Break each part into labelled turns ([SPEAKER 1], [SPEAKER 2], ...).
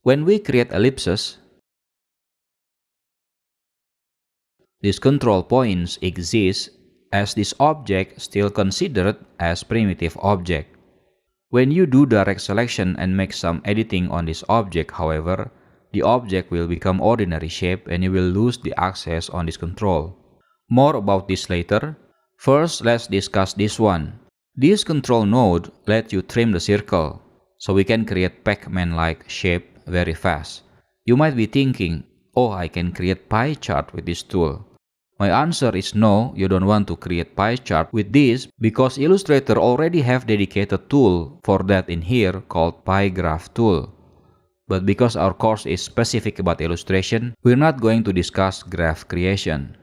[SPEAKER 1] When we create ellipses, these control points exist as this object still considered as primitive object. When you do direct selection and make some editing on this object, however, the object will become ordinary shape and you will lose the access on this control. More about this later. First, let's discuss this one. This control node lets you trim the circle, so we can create Pac-Man-like shape very fast. You might be thinking, oh, I can create pie chart with this tool. My answer is no, you don't want to create pie chart with this because Illustrator already have dedicated tool for that in here called pie graph tool. But because our course is specific about illustration, we're not going to discuss graph creation.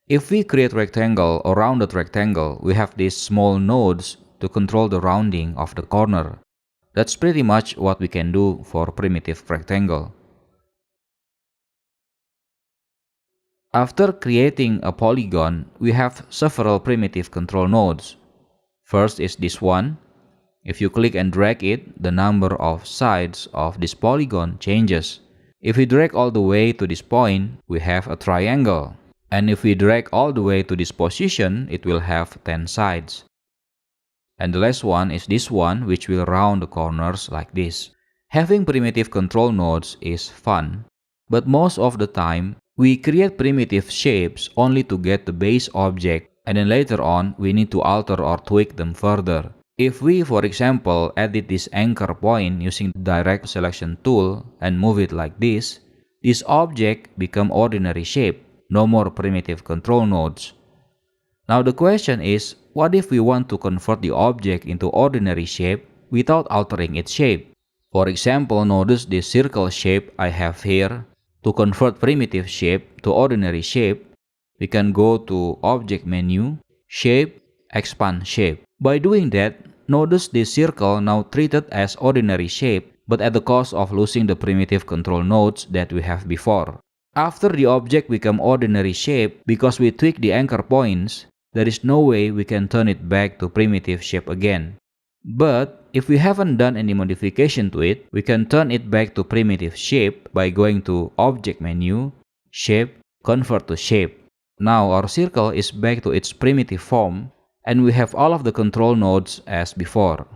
[SPEAKER 1] If we create rectangle or rounded rectangle, we have these small nodes to control the rounding of the corner. That's pretty much what we can do for primitive rectangle. After creating a polygon, we have several primitive control nodes. First is this one. If you click and drag it, the number of sides of this polygon changes. If we drag all the way to this point, we have a triangle. And if we drag all the way to this position, it will have 10 sides. And the last one is this one, which will round the corners like this. Having primitive control nodes is fun, but most of the time, we create primitive shapes only to get the base object, and then later on, we need to alter or tweak them further. If we, for example, edit this anchor point using the direct selection tool and move it like this object become ordinary shape, no more primitive control nodes. Now the question is, what if we want to convert the object into ordinary shape without altering its shape? For example, notice this circle shape I have here. To convert primitive shape to ordinary shape, we can go to Object menu, Shape, Expand Shape. By doing that, notice this circle now treated as ordinary shape, but at the cost of losing the primitive control nodes that we have before. After the object become ordinary shape, because we tweak the anchor points, there is no way we can turn it back to primitive shape again. But if we haven't done any modification to it, we can turn it back to primitive shape by going to Object menu, Shape, Convert to Shape. Now our circle is back to its primitive form and we have all of the control nodes as before.